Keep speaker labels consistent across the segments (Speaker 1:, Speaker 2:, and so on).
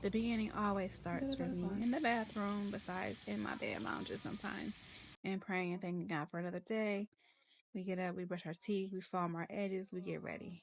Speaker 1: The beginning always starts for me in the bathroom, besides in my bed lounges sometimes, and praying and thanking God for another day. We get up, we brush our teeth, we foam our edges, we get ready.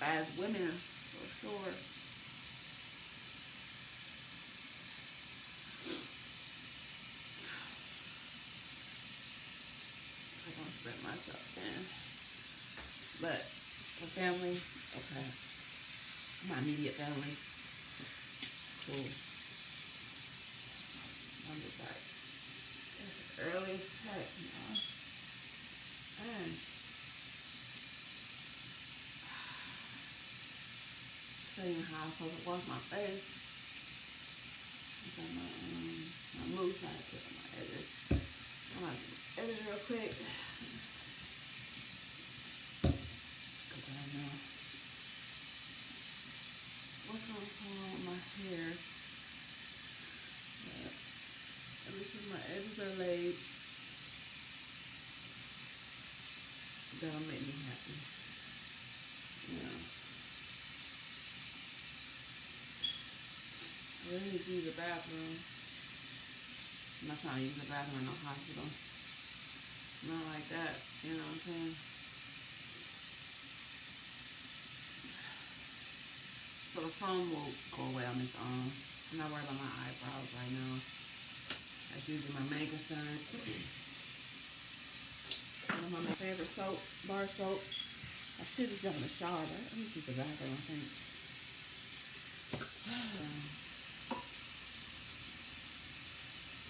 Speaker 1: As women, for sure. I'm gonna spread myself thin. But for family, okay. My immediate family, cool. I'm just like, it's early as heck, you know. And saying how I'm supposed to wash my face. Okay, my moves trying to put on my edges. I'm gonna edit real quick. Cause I know what's going on with my hair. But at least my edges are laid. That'll make me happy. You know. I really need to use the bathroom. I'm not trying to use the bathroom in no hospital. Not like that, you know what I'm saying? So the foam will go away on its own. I'm not worried about my eyebrows right now. That's usually my main concern. One of my favorite soap, bar soap. I should have jumped in the shower, but I need to use the bathroom, I think.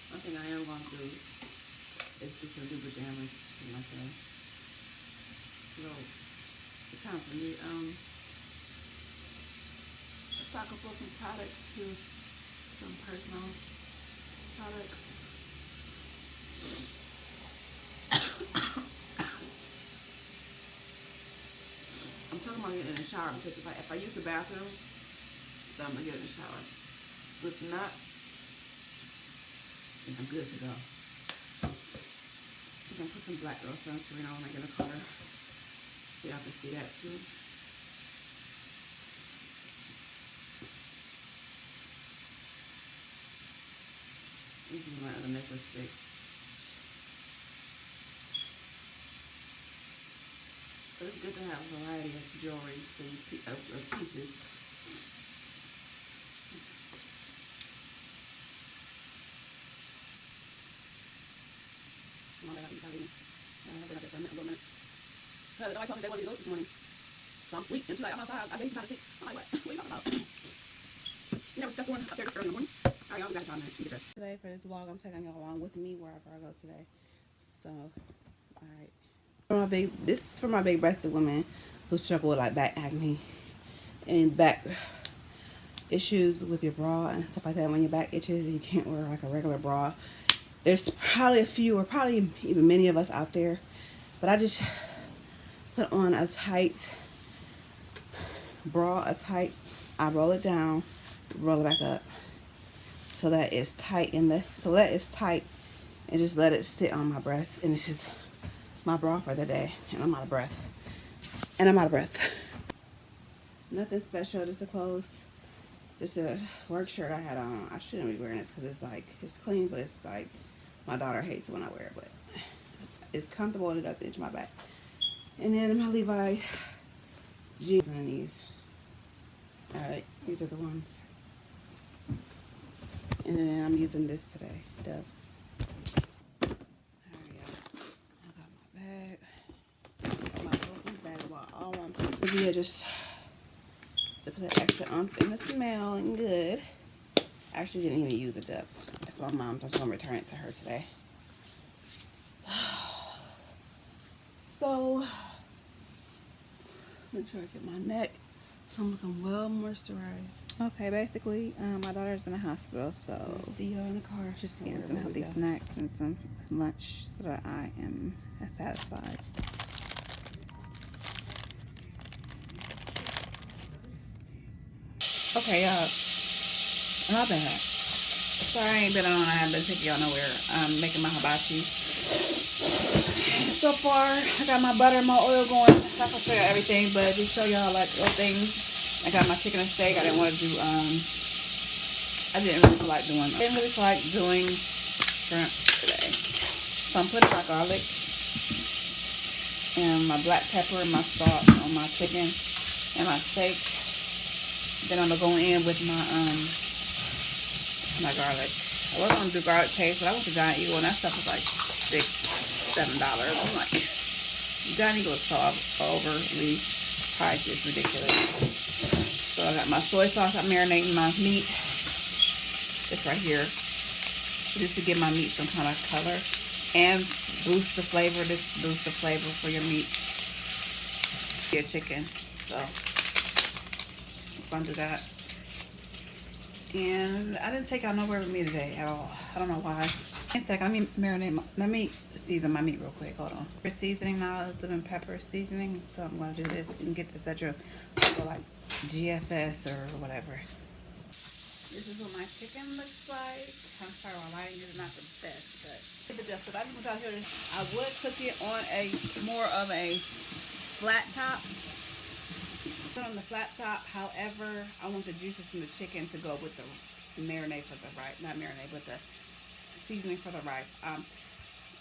Speaker 1: One thing I am going to do is do some new pajamas for myself. So it's time for me to stock up on some products too, some personal products. I'm talking about getting in the shower because if I use the bathroom, then I'm gonna get in the shower. If not, then I'm good to go. I'm gonna put some black girl sunscreen on when I get in the car. So y'all can see that too. This is my other necklace stick. But it's good to have a variety of jewelry of pieces. I told me they wanted to go this morning. So I'm asleep. And she's like, I'm outside. I gave you time to sleep. I'm like, what? What are you talking about? You never stepped on up there early in the morning. All right, y'all, we got time to get dressed. Today for this vlog, I'm taking y'all along with me wherever I go today. So, all right. This is for my big breasted women who struggle with like back acne and back issues with your bra and stuff like that. When your back itches and you can't wear like a regular bra. There's probably a few or probably even many of us out there. But I just put on a tight bra, I roll it down, roll it back up so that it's tight and just let it sit on my breast. And this is my bra for the day. And I'm out of breath. Nothing special, just a clothes. Just a work shirt I had on. I shouldn't be wearing this because it's like, it's clean, but it's like, my daughter hates it when I wear it, but it's comfortable and it doesn't itch my back. And then my Levi jeans on these. Alright, these are the ones. And then I'm using this today, Dove. Alright, I got my bag. Got my open bag about all I'm doing. Yeah, just to put extra umph in the smell and good. I actually didn't even use the Dove. That's my mom. I'm gonna return it to her today. So Make sure I get my neck so I'm looking well moisturized.
Speaker 2: Okay, basically, my daughter's in the hospital, so
Speaker 1: I'll see y'all in the car.
Speaker 2: just getting some healthy snacks and some lunch so that I am satisfied. Okay, y'all. My bad. Sorry I ain't been on. I haven't been taking y'all nowhere. I'm making my hibachi. So far, I got my butter and my oil going. I'm not gonna show y'all everything, but just show y'all like little things. I got my chicken and steak. I didn't want to do. I didn't really feel like doing shrimp today. So I'm putting my garlic and my black pepper and my salt on my chicken and my steak. Then I'm gonna go in with my garlic. I was gonna do garlic paste, but I went to Giant Eagle and that stuff was like $6-7. I'm like, Giant Eagle is so overly priced, it's ridiculous. So I got my soy sauce. I'm marinating my meat. It's right here, just to give my meat some kind of color and boost the flavor. This boosts the flavor for your meat, your chicken. So I'm gonna do that. And I didn't take out nowhere with me today at all. I don't know why. In a second, let me season my meat real quick. Hold on. For seasoning now, it's lemon pepper seasoning. So I'm gonna do this. You can get this at your like GFS or whatever. This is what my chicken looks like. I'm sorry, my lighting is not the best, but I just want y'all to hear this. I would cook it on a more of a flat top. Put on the flat top. However, I want the juices from the chicken to go with the marinade for the rice. Not marinade, but the seasoning for the rice.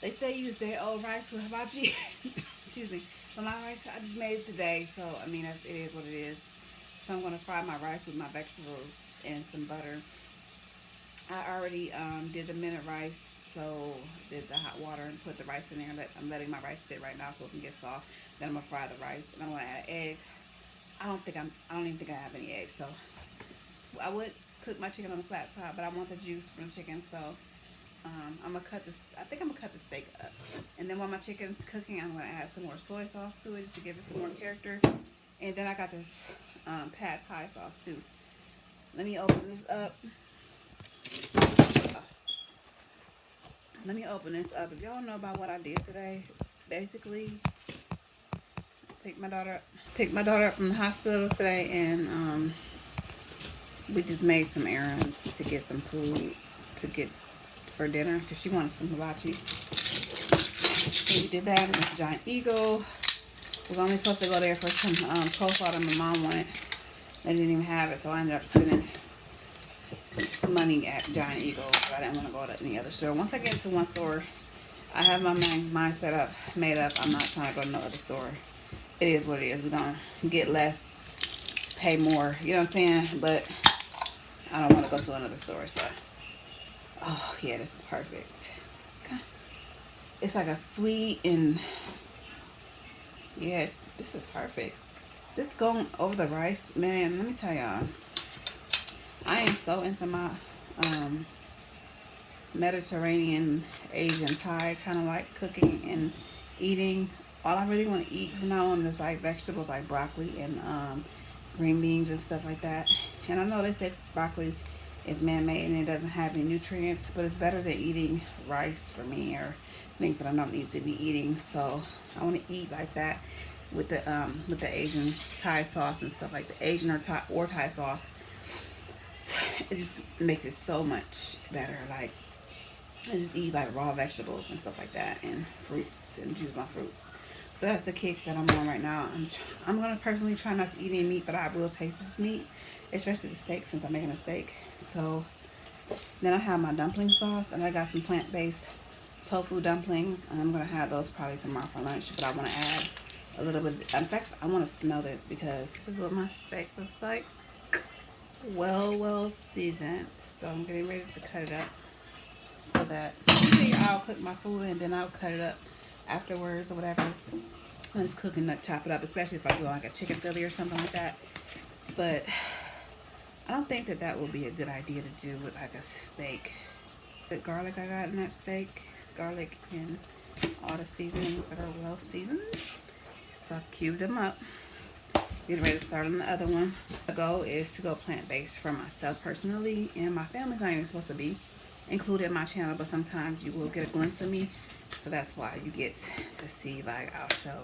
Speaker 2: They say use day old rice with hibachi. Excuse me. But my rice, I just made it today, so I mean, it is what it is. So I'm gonna fry my rice with my vegetables and some butter. I already did the minute rice, so did the hot water and put the rice in there. I'm letting my rice sit right now so it can get soft. Then I'm gonna fry the rice and I'm gonna add egg. I don't even think I have any eggs, so I would cook my chicken on the flat top, but I want the juice from the chicken, so I'm gonna cut this. I think I'm gonna cut the steak up, and then while my chicken's cooking, I'm gonna add some more soy sauce to it just to give it some more character. And then I got this pad thai sauce too. Let me open this up. If y'all know about what I did today, basically picked my daughter up from the hospital today, and we just made some errands to get some food to get for dinner because she wanted some hibachi. So we did that. We went to Giant Eagle. We were only supposed to go there for some coleslaw that my mom wanted. They didn't even have it, so I ended up spending some money at Giant Eagle. So I didn't want to go to any other store. Once I get into one store, I have my mind made up. I'm not trying to go to no other store. It is what it is. We're gonna get less, pay more. You know what I'm saying? But I don't want to go to another store. So, oh yeah, this is perfect. Okay. It's like a sweet and yes, this is perfect. Just going over the rice, man. Let me tell y'all, I am so into my Mediterranean, Asian, Thai kind of like cooking and eating. All I really want to eat from now on is like vegetables like broccoli and green beans and stuff like that. And I know they say broccoli is man-made and it doesn't have any nutrients, but it's better than eating rice for me or things that I don't need to be eating. So I want to eat like that with the Asian Thai sauce and stuff like the Asian or Thai sauce. It just makes it so much better. Like I just eat like raw vegetables and stuff like that, and fruits and juice my fruits. So that's the kick that I'm on right now. I'm gonna personally try not to eat any meat, but I will taste this meat, especially the steak since I'm making a steak. So then I have my dumpling sauce, and I got some plant-based tofu dumplings. And I'm gonna have those probably tomorrow for lunch. But I want to add a little bit. In fact, I want to smell this because this is what my steak looks like. Well seasoned. So I'm getting ready to cut it up so that I'll cook my food and then I'll cut it up afterwards or whatever. When it's cooking, chop it up, especially if I do like a chicken Philly or something like that. But I don't think that would be a good idea to do with like a steak. The garlic I got in that steak, garlic and all the seasonings that are well seasoned. So I've cubed them up. Getting ready to start on the other one. The goal is to go plant-based for myself personally, and my family's not even supposed to be included in my channel, but sometimes you will get a glimpse of me. So that's why you get to see, like, I'll show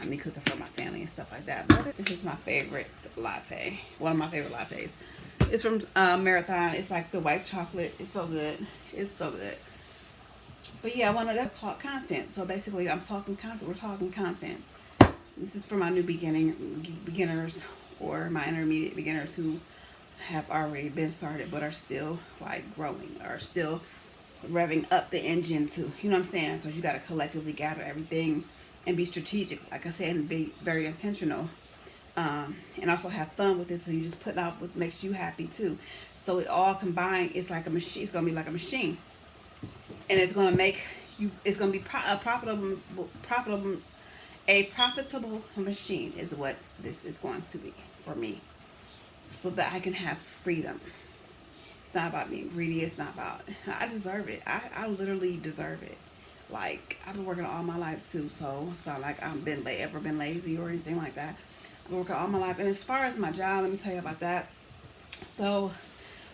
Speaker 2: me cooking for my family and stuff like that. But this is my favorite latte. One of my favorite lattes. It's from Marathon. It's like the white chocolate. It's so good. It's so good. But yeah, that's talk content. So basically, I'm talking content. We're talking content. This is for my new beginners or my intermediate beginners who have already been started but are still like growing or still revving up the engine to, you know what I'm saying? Because you got to collectively gather everything and be strategic, like I said, and be very intentional. And also have fun with it, so you just put out what makes you happy too. So it all combined, it's like a machine. It's gonna be like a machine, and it's gonna make you. It's gonna be a profitable machine is what this is going to be for me, so that I can have freedom. It's not about being greedy. It's not about, I deserve it. I literally deserve it. Like, I've been working all my life too, so it's not like I've ever been lazy or anything like that. I've been working all my life. And as far as my job, let me tell you about that. So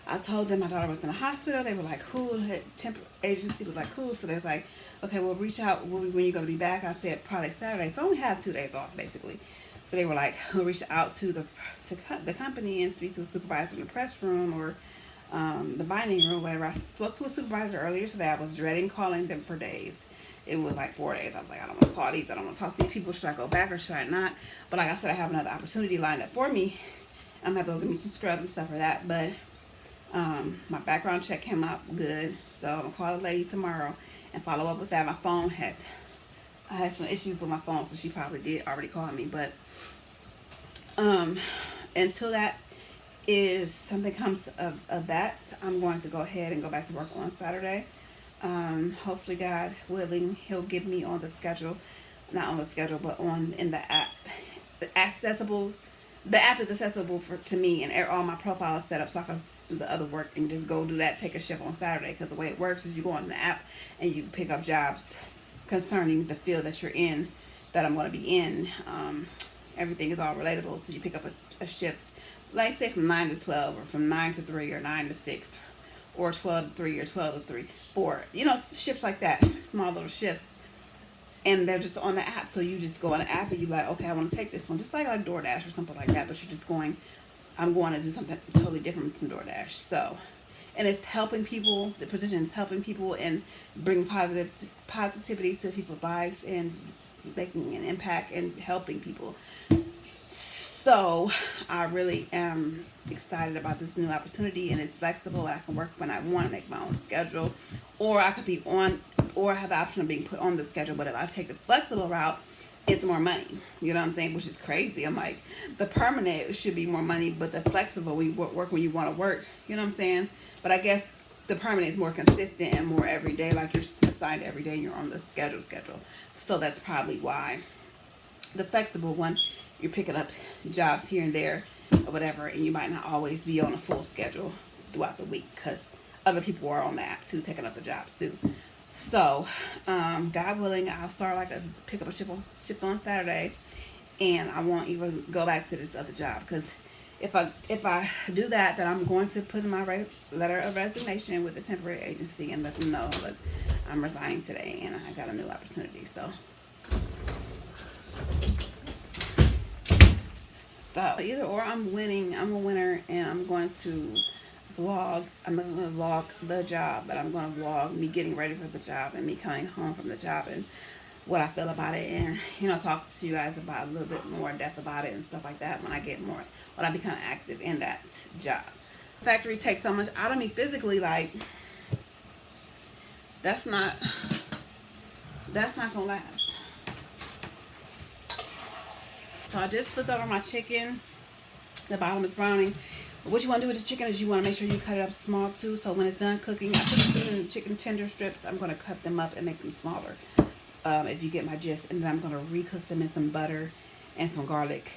Speaker 2: I told them my daughter was in the hospital. They were like, cool. The temp agency was like, cool. So they was like, okay, we'll reach out when you're going to be back. I said probably Saturday. So I only had 2 days off, basically. So they were like, we'll reach out to the company and speak to the supervisor in the press room or the binding room, whatever. I spoke to a supervisor earlier today. I was dreading calling them for days. It was like 4 days. I was like, I don't want to call these. I don't want to talk to these people. Should I go back or should I not? But like I said, I have another opportunity lined up for me. I'm going to have to go get me some scrub and stuff for that. But my background check came out good. So I'm going to call the lady tomorrow and follow up with that. I had some issues with my phone, so she probably did already call me. But until that is something comes of that, I'm going to go ahead and go back to work on Saturday. Hopefully, God willing, He'll give me on the schedule, not on the schedule, but in the app. The app is accessible to me, and all my profile is set up so I can do the other work and just go do that, take a shift on Saturday. Because the way it works is you go on the app and you pick up jobs concerning the field that you're in, that I'm going to be in. Everything is all relatable, so you pick up a shift, like say from 9 to 12, or from 9 to 3, or 9 to 6, or 12 to 3, or 12 to 3, 4. Shifts like that, small little shifts. And they're just on the app, so you just go on the app and you're like, okay, I want to take this one, just like DoorDash or something like that. But you're just going, I'm going to do something totally different from DoorDash. So, and it's helping people. The position is helping people and bringing positivity to people's lives and making an impact and helping people. So I really am excited about this new opportunity, and it's flexible. I can work when I want to, make my own schedule, or I could be on, or I have the option of being put on the schedule. But if I take the flexible route, it's more money. You know what I'm saying? Which is crazy. I'm like, the permanent should be more money, but the flexible, we work when you want to work. You know what I'm saying? But I guess the permanent is more consistent and more every day. Like, you're assigned every day and you're on the schedule. So that's probably why the flexible one, you're picking up jobs here and there or whatever, and you might not always be on a full schedule throughout the week because other people are on the app too, taking up the jobs too. So, God willing, I'll start pick up a shift on Saturday, and I won't even go back to this other job, because if I do that, then I'm going to put in my letter of resignation with the temporary agency and let them know that I'm resigning today and I got a new opportunity. So either or, I'm winning. I'm a winner, and I'm going to vlog. I'm not going to vlog the job, but I'm going to vlog me getting ready for the job and me coming home from the job and what I feel about it, and talk to you guys about a little bit more depth about it and stuff like that when I become active in that job. Factory takes so much out of me physically, like that's not gonna last. So I just flipped over my chicken. The bottom is browning. What you want to do with the chicken is you want to make sure you cut it up small too. So when it's done cooking, I put it in chicken tender strips. I'm going to cut them up and make them smaller. If you get my gist. And then I'm going to recook them in some butter and some garlic.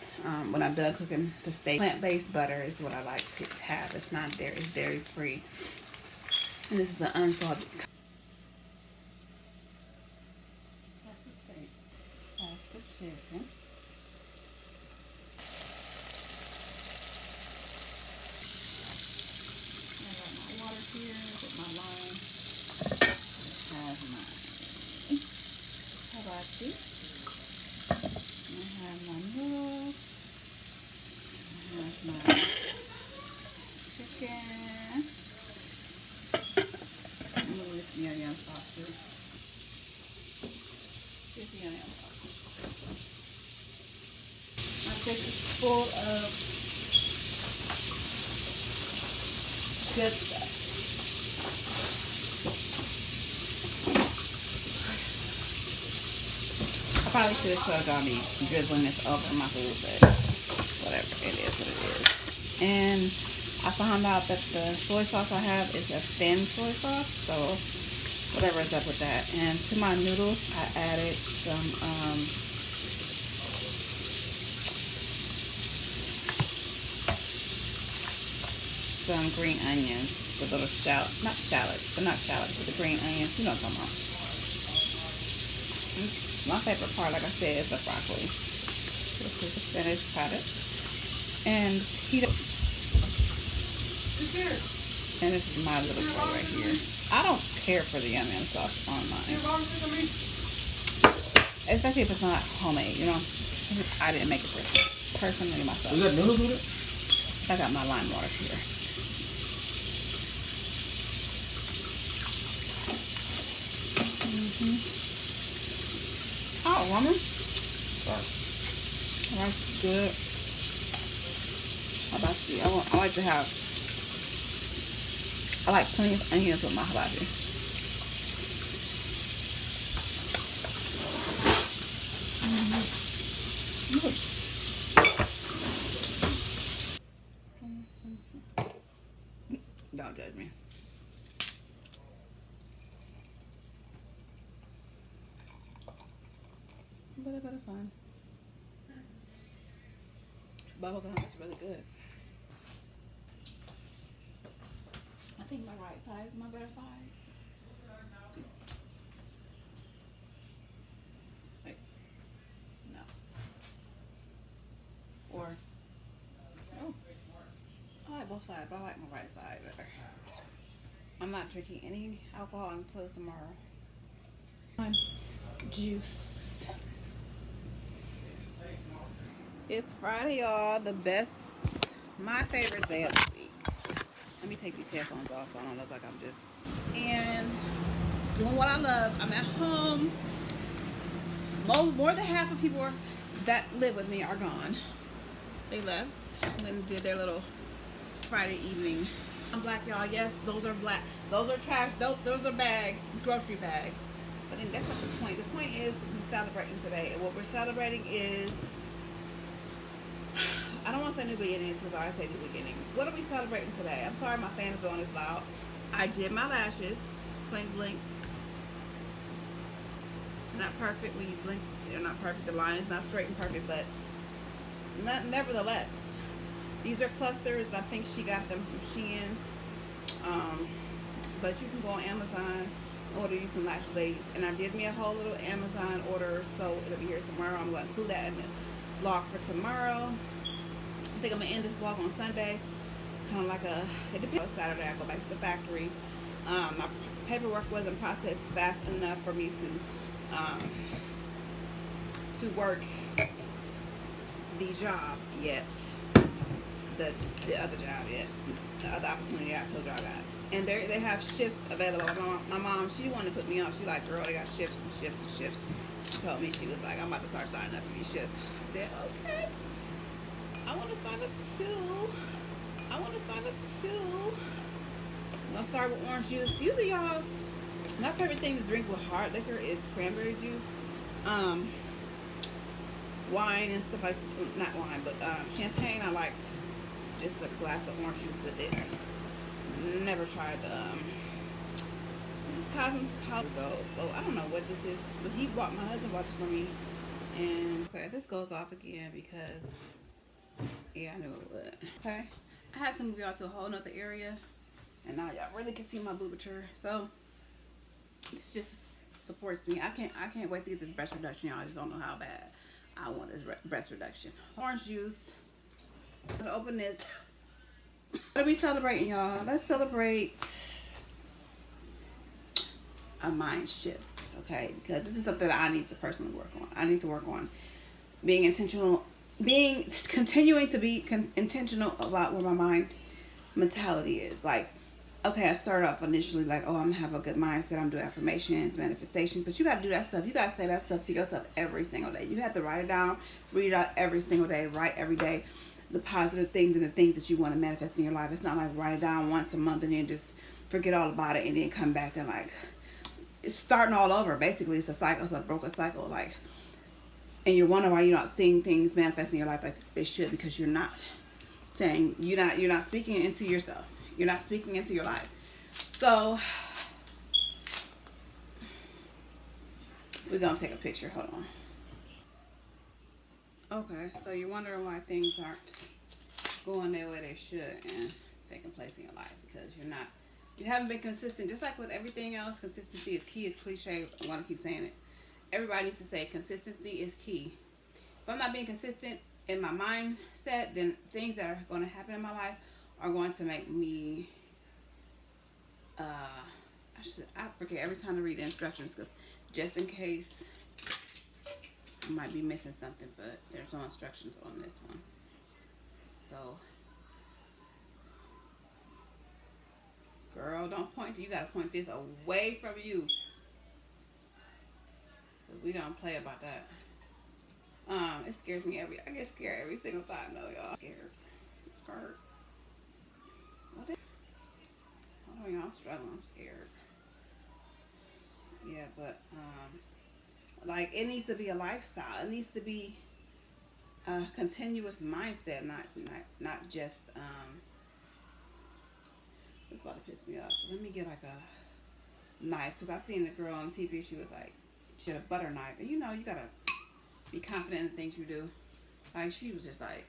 Speaker 2: When I'm done cooking the steak, plant-based butter is what I like to have. It's not dairy. It's dairy-free. And this is an unsalted. That's the steak. That's the chicken. here with my lime. I have my hibachi. I have my noodles. I have my chicken. I'm gonna move this yum sauce too. This yum sauce. My fish is full of good stuff. I probably should have showed y'all me drizzling this over my food, but whatever, it is what it is. And I found out that the soy sauce I have is a thin soy sauce, so whatever is up with that. And to my noodles, I added some green onions, the little not shallots, but the green onions, you know what I'm talking about. My favorite part, like I said, is the broccoli. This is the finished product. And and this is my little boy right here. I don't care for the yum sauce on mine. Especially if it's not homemade, you know. I didn't make it personally myself.
Speaker 3: Is that noodles with it?
Speaker 2: I got my lime water here. Oh, woman. Sorry. Rice is good. Hibachi. I like plenty of onions with my hibachi. Don't judge me. A little bit of fun. This bubblegum is really good. I think my right side is my better side. Wait. No. Or, oh. I like both sides, but I like my right side better. I'm not drinking any alcohol until tomorrow. Juice. It's Friday, y'all. The best, my favorite day of the week. Let me take these headphones off so I don't look like I'm just and doing what I love. I'm at home. More than half of people that live with me are gone. They left and did their little Friday evening. I'm black, y'all. Yes, those are black. Those are trash. Those are bags, grocery bags. But then that's not the point. The point is we're celebrating today. And what we're celebrating is, I don't want to say new beginnings because I say new beginnings. What are we celebrating today? I'm sorry my fan zone is loud. I did my lashes. Blink, blink. Not perfect. When you blink, they're not perfect. The line is not straight and perfect, but nevertheless. These are clusters. I think she got them from Shein. But you can go on Amazon, order you some lash ladies. And I did me a whole little Amazon order, so it'll be here tomorrow. I'm going to include that in the vlog for tomorrow. I think I'm going to end this vlog on Sunday. Kind of like it depends on Saturday. I go back to the factory. My paperwork wasn't processed fast enough for me to work the job yet. The other job yet. The other opportunity I told you I got. And they have shifts available. My mom, she wanted to put me on. She like, girl, they got shifts and shifts and shifts. She told me, she was like, I'm about to start signing up for these shifts. I said, okay. I want to sign up too. I'm going to start with orange juice. Usually, y'all, my favorite thing to drink with hard liquor is cranberry juice. Wine and stuff like, not wine, but champagne. I like just a glass of orange juice with it. Never tried the this is Cosmopolitan, so I don't know what this is, but my husband bought this for me. And okay, this goes off again because yeah, I knew it would. Okay, I had to move y'all to a whole nother area, and now y'all really can see my boobature. So this just supports me. I can't wait to get this breast reduction, y'all. I just don't know how bad I want this breast reduction. Orange juice. I'm gonna open this. What are we celebrating, y'all? Let's celebrate mind shifts, okay? Because this is something that I need to personally work on. I need to work on being intentional, continuing to be intentional about where my mind mentality is. Like, okay, I started off initially like, oh, I'm gonna have a good mindset. I'm doing affirmations, manifestation, but you got to do that stuff. You got to say that stuff to yourself every single day. You have to write it down, read it out every single day, write every day the positive things and the things that you want to manifest in your life. It's not like write it down once a month and then just forget all about it and then come back and like it's starting all over. Basically, it's a cycle, it's a broken cycle. Like, and you're wondering why you're not seeing things manifest in your life like they should because you're not saying you're not speaking into yourself. You're not speaking into your life. So we're gonna take a picture. Hold on. Okay, so you're wondering why things aren't going the way they should and taking place in your life because you haven't been consistent. Just like with everything else, consistency is key. It's cliche. I want to keep saying it. Everybody needs to say consistency is key. If I'm not being consistent in my mindset, then things that are going to happen in my life are going to make me I forget every time to read the instructions because just in case I might be missing something, but there's no instructions on this one. So, girl, don't point to you. Gotta point this away from you. Cause we don't play about that. It scares me I get scared every single time though, y'all. Scared. What is, oh, y'all, I'm struggling. I'm scared. Yeah, but like it needs to be a lifestyle. It needs to be a continuous mindset, not just it's about to piss me off. So let me get like a knife because I seen the girl on TV. She was like, she had a butter knife, and you know you gotta be confident in the things you do. Like she was just like,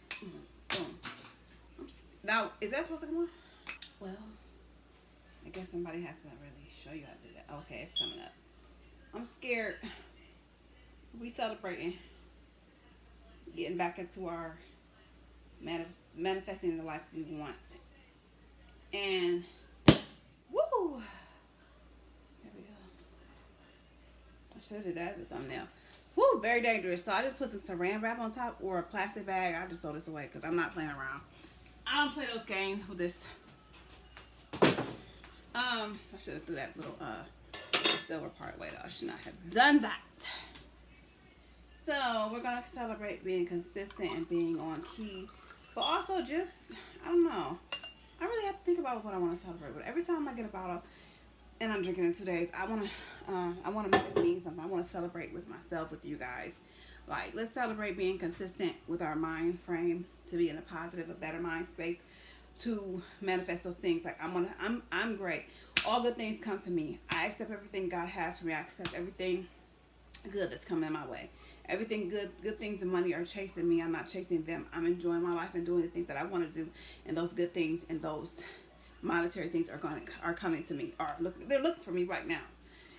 Speaker 2: boom. Now is that supposed to come on? Well, I guess somebody has to really show you how to do that. Okay, it's coming up. I'm scared. We celebrating getting back into our manifesting the life we want. And woo! There we go. I should have did that as a thumbnail. Woo! Very dangerous. So I just put some saran wrap on top or a plastic bag. I just throw this away because I'm not playing around. I don't play those games with this. I should have threw that little silver part away though. I should not have done that. So we're gonna celebrate being consistent and being on key, but also just I don't know. I really have to think about what I want to celebrate with. Every time I get a bottle and I'm drinking in 2 days, I wanna make it mean something. I want to celebrate with myself, with you guys. Like let's celebrate being consistent with our mind frame to be in a positive, a better mind space to manifest those things. Like I'm great. All good things come to me. I accept everything God has for me. I accept everything good that's coming my way. Everything good things and money are chasing me. I'm not chasing them. I'm enjoying my life and doing the things that I want to do. And those good things and those monetary things are coming to me. They're looking for me right now.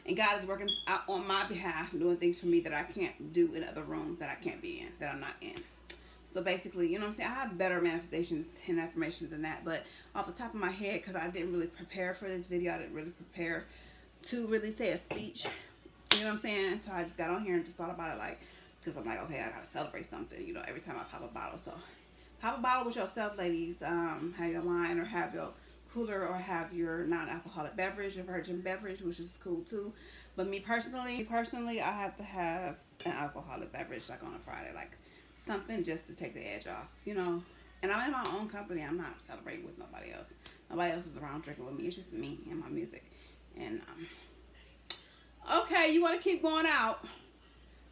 Speaker 2: And God is working out on my behalf, doing things for me that I can't do in other rooms that I can't be in, that I'm not in. So basically, you know what I'm saying? I have better manifestations and affirmations than that. But off the top of my head, because I didn't really prepare for this video, I didn't really prepare to really say a speech. You know what I'm saying? So I just got on here and just thought about it like, because I'm like, okay, I got to celebrate something, you know, every time I pop a bottle. So pop a bottle with yourself, ladies. Have your wine or have your cooler or have your non-alcoholic beverage, a virgin beverage, which is cool too. But me personally, I have to have an alcoholic beverage like on a Friday, like something just to take the edge off, you know. And I'm in my own company. I'm not celebrating with nobody else. Nobody else is around drinking with me. It's just me and my music. And okay, you want to keep going out,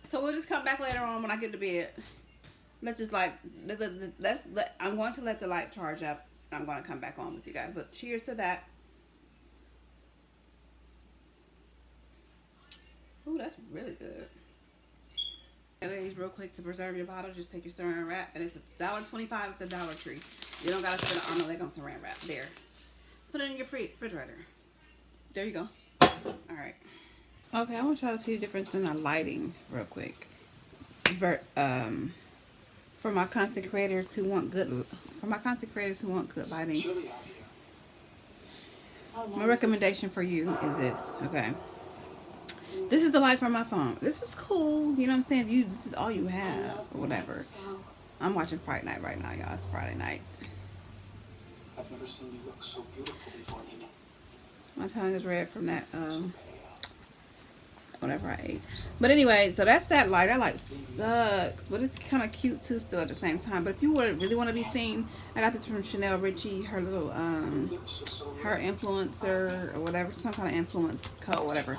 Speaker 2: so we'll just come back later on when I get to bed. Let's just like I'm going to let the light charge up. I'm going to come back on with you guys. But cheers to that. Ooh, that's really good. Ladies, real quick, to preserve your bottle, just take your saran wrap, and it's $1.25 at the Dollar Tree. You don't gotta spend an arm and leg on saran wrap. There, put it in your refrigerator. There you go. All right. Okay, I want y'all to see the difference in our lighting, real quick. For my content creators who want good, lighting, my recommendation for you is this. Okay. This is the light from my phone. This is cool. You know what I'm saying? If you, this is all you have or whatever. I'm watching Friday night right now, y'all. It's Friday night.
Speaker 3: I've never seen you look so beautiful before, Nina.
Speaker 2: My tongue is red from that whatever I ate. But anyway, so that's that light. That light sucks, but it's kind of cute too still at the same time. But if you would really want to be seen, I got this from Chanel Richie, her little her influencer or whatever, some kind of influence code, whatever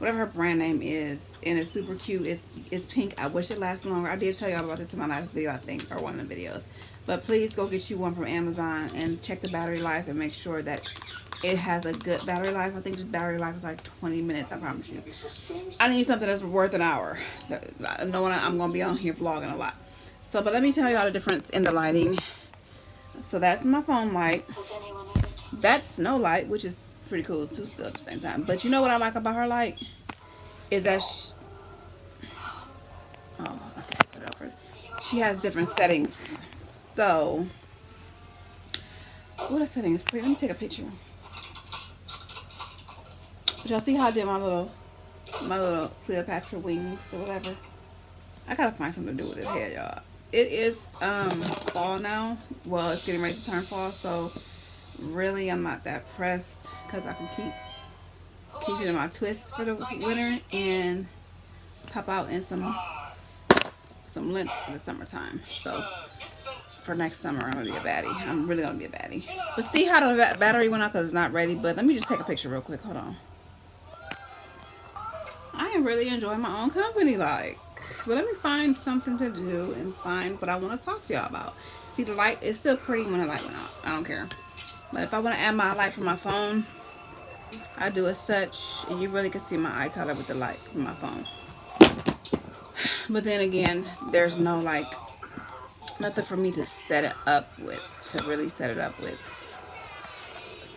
Speaker 2: her brand name is, and it's super cute. It's pink. I wish it lasted longer. I did tell y'all about this in my last video, I think, or one of the videos. But please go get you one from Amazon and check the battery life and make sure that it has a good battery life. I think the battery life is like 20 minutes, I promise you. I need something that's worth an hour. Knowing I'm going to be on here vlogging a lot. So, but let me tell y'all the difference in the lighting. So that's my phone light. That's Snow Light, which is pretty cool too still at the same time. But you know what I like about her light? Is that she has different settings. So, oh, that setting is pretty. Let me take a picture. But y'all see how I did my little Cleopatra wings or whatever? I gotta find something to do with his hair, y'all. It is fall now. Well, it's getting ready to turn fall, so really I'm not that pressed because I can keep it in my twists for the winter and pop out in some length for the summertime. So for next summer, I'm gonna be a baddie. I'm really gonna be a baddie. But see how the battery went out because it's not ready. But let me just take a picture real quick. Hold on. I am really enjoying my own company, like. But let me find something to do and find what I want to talk to y'all about. See, the light is still pretty when the light went out. I don't care. But if I want to add my light from my phone, I do as such, and you really can see my eye color with the light from my phone. But then again, there's no like nothing for me to set it up with, so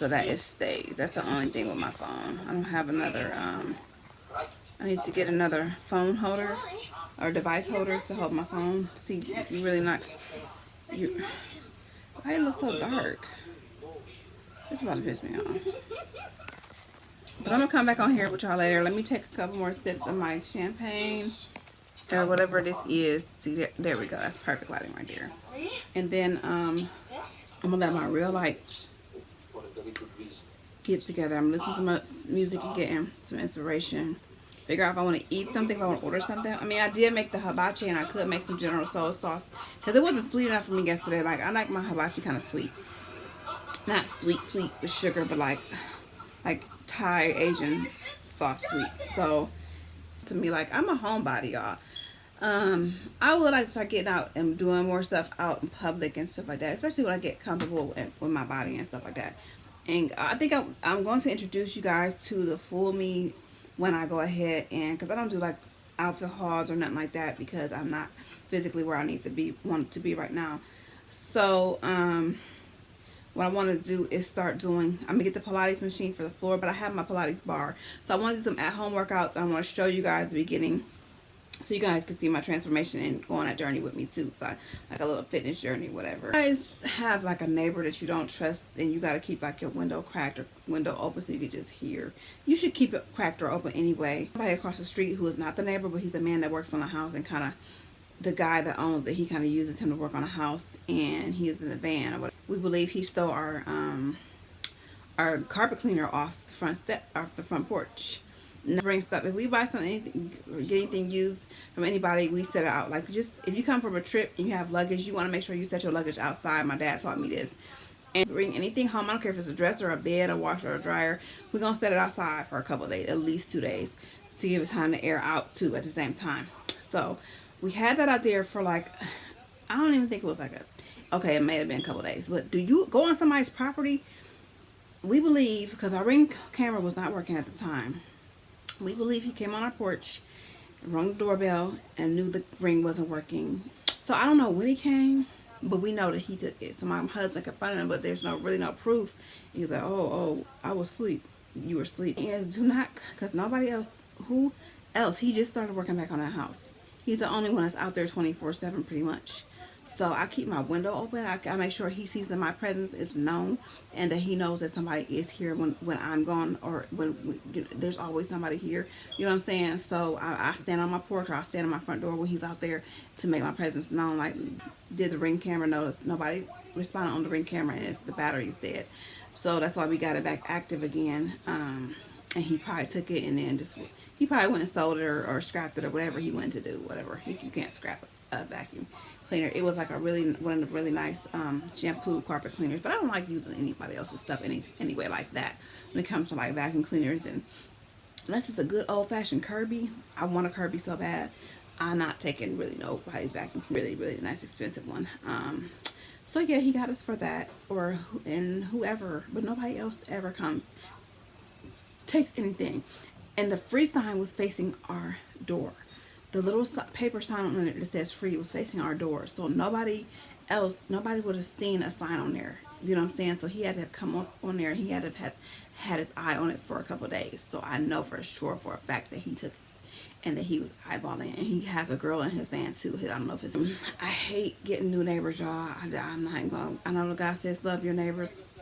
Speaker 2: that it stays. That's the only thing with my phone. I don't have another I need to get another phone holder or device holder to hold my phone. See, you really not why it looks so dark? It's about to piss me off. But I'm gonna come back on here with y'all later. Let me take a couple more sips of my champagne or whatever this is. See, there we go. That's perfect lighting right there. And then I'm gonna let my real light get together. I'm listening to my music and getting some inspiration. Figure out if I want to eat something, if I want to order something. I mean, I did make the hibachi, and I could make some General Soul sauce because it wasn't sweet enough for me yesterday. Like, I like my hibachi kind of sweet, not sweet with sugar, but like Thai Asian sauce sweet. So to me, like, I'm a homebody, y'all. I would like to start getting out and doing more stuff out in public and stuff like that, especially when I get comfortable with my body and stuff like that. And I think I'm going to introduce you guys to the full me when I go ahead, and because I don't do like outfit hauls or nothing like that because I'm not physically where I want to be right now. So what I want to do is start doing, I'm gonna get the Pilates machine for the floor, but I have my Pilates bar, so I want to do some at-home workouts. I want to show you guys the beginning so you guys can see my transformation and go on that journey with me too. So like a little fitness journey, whatever. You guys have like a neighbor that you don't trust, and you got to keep like your window cracked or window open so you can just hear. You should keep it cracked or open anyway. Somebody across the street who is not the neighbor, but he's the man that works on the house, and kind of the guy that owns it, he kind of uses him to work on a house, and he is in the van or whatever. We believe he stole our carpet cleaner off the front porch. Bring stuff. If we buy something, or get anything used from anybody, we set it out. Like, just if you come from a trip and you have luggage, you want to make sure you set your luggage outside. My dad taught me this. And bring anything home. I don't care if it's a dresser, a bed, a washer, or a dryer. We're gonna set it outside for a couple of days, at least 2 days, to give it time to air out too at the same time. So we had that out there for like, I don't even think it was like okay, it may have been a couple of days. But do you go on somebody's property? We believe, because our Ring camera was not working at the time, we believe he came on our porch, rung the doorbell, and knew the Ring wasn't working. So I don't know when he came, but we know that he took it. So my husband confronted him, but there's really no proof. He's like, oh, I was asleep. You were asleep. Yes, do not, because nobody else, who else? He just started working back on that house. He's the only one that's out there 24/7 pretty much. So I keep my window open. I make sure he sees that my presence is known and that he knows that somebody is here when I'm gone, or there's always somebody here. You know what I'm saying? So I stand on my porch, or I stand on my front door when he's out there to make my presence known. Like, did the Ring camera notice? Nobody responded on the Ring camera, and the battery's dead. So that's why we got it back active again. And he probably took it and then he probably went and sold it, or scrapped it, or whatever he went to do. Whatever, you can't scrap a vacuum cleaner. It was like one of the really nice shampoo carpet cleaners, but I don't like using anybody else's stuff anyway like that when it comes to like vacuum cleaners. And unless it's a good old-fashioned Kirby, I want a Kirby so bad. I'm not taking really nobody's vacuum cleaner. Really nice expensive one. So yeah, he got us for that, and whoever, but nobody else ever comes takes anything. And the free sign was facing our door. The little paper sign on it that says free was facing our door. So nobody would have seen a sign on there. You know what I'm saying? So he had to have come on there. He had to have had his eye on it for a couple of days. So I know for sure, for a fact, that he took it and that he was eyeballing. And he has a girl in his van too. I don't know if it's... I hate getting new neighbors, y'all. I'm not even going to... I know the guy says love your neighbors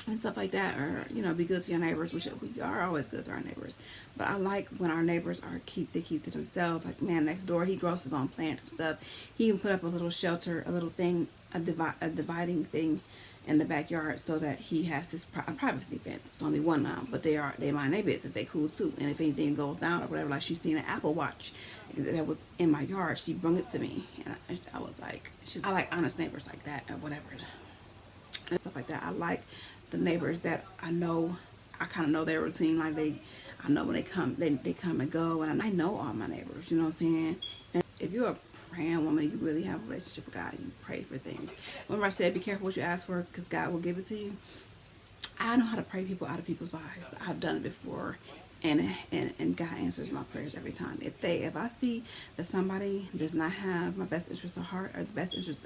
Speaker 2: and stuff like that, or be good to your neighbors, which we are always good to our neighbors. But I like when our neighbors keep to themselves. Like, man next door, he grows his own plants and stuff. He even put up a little shelter, a little thing, a dividing thing in the backyard, so that he has his privacy fence. It's only one now, but they mind their business. They cool too. And if anything goes down or whatever, like she's seen an Apple Watch that was in my yard, she brought it to me, and I was like, I like honest neighbors like that, or whatever, and stuff like that. I like the neighbors that I kind of know their routine. Like, I know when they come and go, and I know all my neighbors. You know what I'm saying? And if you're a praying woman, you really have a relationship with God. You pray for things. Remember I said, be careful what you ask for, because God will give it to you. I know how to pray people out of people's eyes. I've done it before, and God answers my prayers every time. If I see that somebody does not have my best interest at heart, or the best interest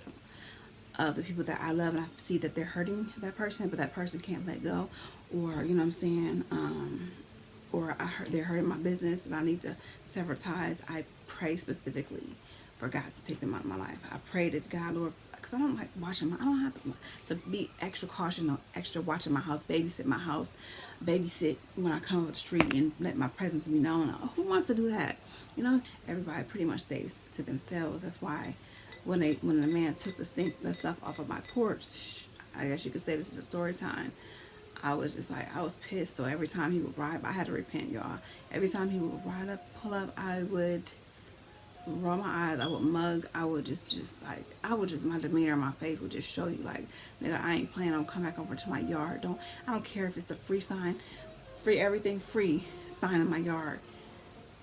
Speaker 2: of the people that I love, and I see that they're hurting that person, but that person can't let go, or you know what I'm saying, or they're hurting my business and I need to sever ties, I pray specifically for God to take them out of my life. I pray that God, Lord, because I don't like watching I don't have to be extra cautious or extra watching my house, babysit when I come up the street and let my presence be known. Who wants to do that? Everybody pretty much stays to themselves. That's why when the man took the stuff off of my porch, I guess you could say this is a story time, I was just like, I was pissed. So every time he would ride, I had to repent, y'all. Every time he would pull up, I would roll my eyes, I would mug, I would my demeanor, my face would just show you, like, nigga, I ain't planning on coming back over to my yard. I don't care if it's a free sign, free everything, free sign in my yard.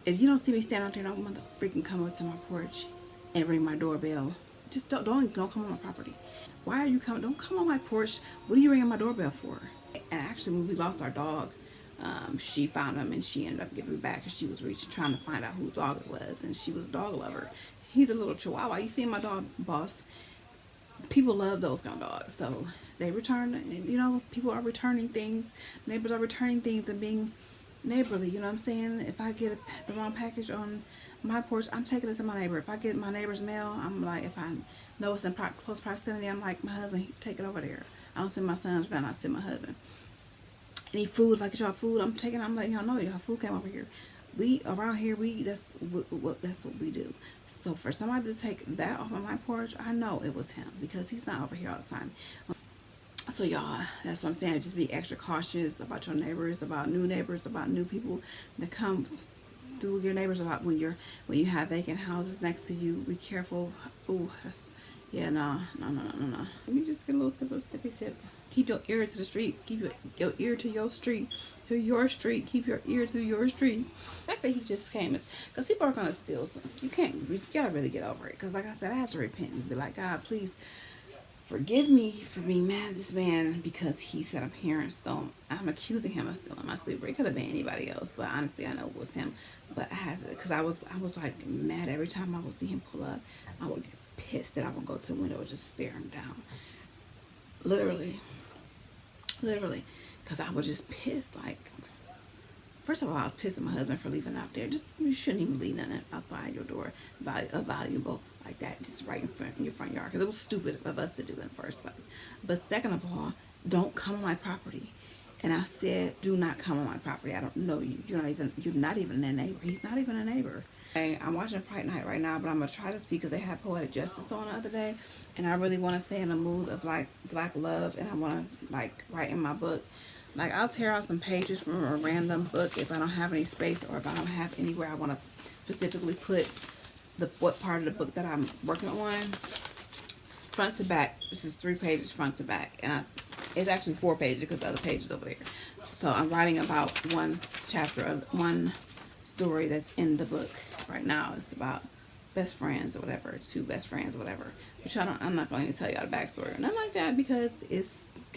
Speaker 2: If you don't see me stand out there, don't mother freaking come up to my porch and ring my doorbell. Just don't come on my property. Why are you coming? Don't come on my porch. What are you ringing my doorbell for? And actually, when we lost our dog, she found him and she ended up giving him back, because she was trying to find out whose dog it was, and she was a dog lover. He's a little chihuahua. You see my dog, Boss? People love those kind of dogs, so they return. People are returning things. Neighbors are returning things and being neighborly. You know what I'm saying? If I get the wrong package on my porch, I'm taking it to my neighbor. If I get my neighbor's mail, I'm like, if I know it's in close proximity, I'm like, my husband, take it over there. I don't send my sons around, I send my husband. Any food, if I get y'all food, I'm letting y'all know y'all food came over here. Around here, that's what we do. So for somebody to take that off of my porch, I know it was him, because he's not over here all the time. So y'all, that's what I'm saying. Just be extra cautious about your neighbors, about new people that come through your neighbors, about when you have vacant houses next to you. Be careful. Ooh, no. Let me just get a little sippy sip. Keep your ear to the street. Keep your ear to your street. To your street. Keep your ear to your street. The fact that he just came is because people are going to steal something. You gotta really get over it. Because like I said, I had to repent and be like, God, please forgive me for being mad at this man because he set up here and stole. I'm accusing him of stealing my sleeper. It could have been anybody else, but honestly, I know it was him. But I had to, because I was like mad every time I would see him pull up. I would get pissed that I would go to the window and just stare him down. Literally, because I was just pissed. Like,
Speaker 1: First of all, I was pissed at my husband for leaving out there. Just, you shouldn't even leave nothing outside your door, valuable like that, just right in your front yard. Because it was stupid of us to do in the first place. But second of all, don't come on my property. And I said, do not come on my property. I don't know you. You're not even a neighbor. He's not even a neighbor. Hey, I'm watching Fight Night right now, but I'm going to try to see, because they had Poetic Justice on the other day. And I really want to stay in the mood of, like, black love. And I want to, like, write in my book. Like, I'll tear out some pages from a random book if I don't have any space, or if I don't have anywhere I want to specifically put what part of the book that I'm working on. Front to back. This is 3 pages front to back. And it's actually 4 pages because the other page is over there. So I'm writing about one chapter of one story that's in the book right now. It's about best friends or whatever. It's 2 best friends or whatever. Which I'm not going to tell y'all the backstory or nothing like that, because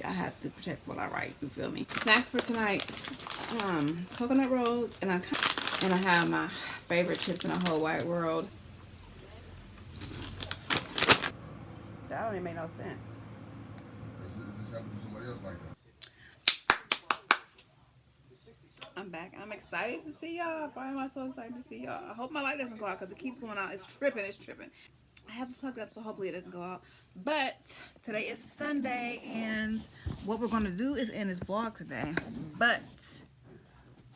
Speaker 1: I have to protect what I write. You feel me? Snacks for tonight: coconut rolls, and I have my favorite chips in the whole wide world. That don't even make no sense. I'm back and I'm excited to see y'all. Why am I so excited to see y'all? I hope my light doesn't go out because it keeps going out. It's tripping. I haven't plugged it up, so hopefully it doesn't go out. But today is Sunday, and what we're going to do is end this vlog today. But,